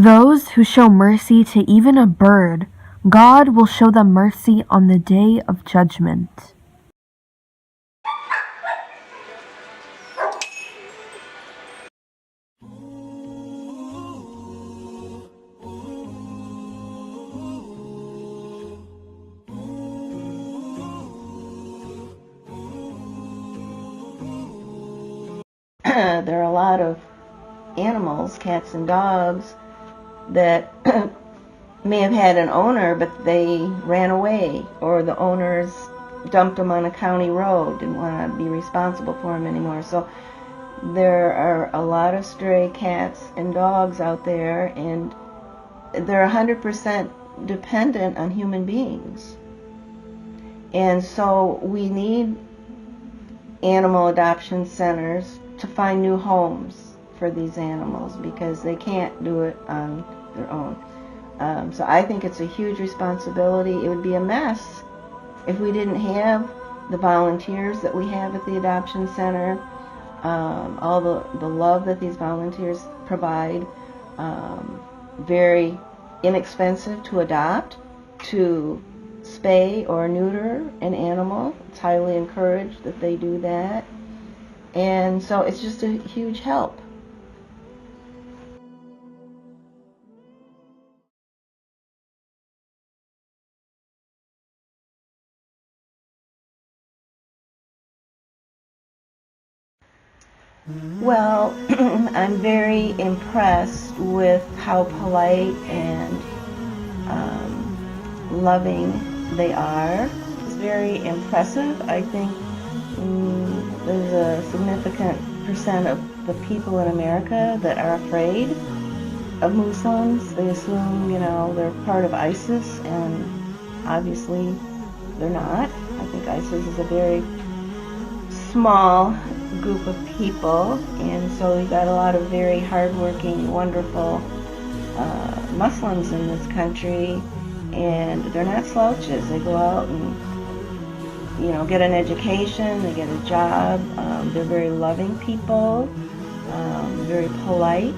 Those who show mercy to even a bird, God will show them mercy on the day of judgment. There are a lot of animals, cats and dogs, that may have had an owner, but they ran away, or the owners dumped them on a county road, didn't want to be responsible for them anymore. So there are a lot of stray cats and dogs out there, and they're 100% dependent on human beings. And so we need animal adoption centers to find new homes for these animals, because they can't do it on their own. So I think it's a huge responsibility. It would be a mess if we didn't have the volunteers that we have at the adoption center, all the love that these volunteers provide, very inexpensive to adopt, to spay or neuter an animal. It's highly encouraged that they do that. And so it's just a huge help. Well, I'm very impressed with how polite and loving they are. It's very impressive. I think there's a significant percent of the people in America that are afraid of Muslims. They assume, they're part of ISIS, and obviously they're not. I think ISIS is a very small group of people, and so we've got a lot of very hardworking, wonderful Muslims in this country, and they're not slouches. They go out and get an education, they get a job. They're very loving people, very polite.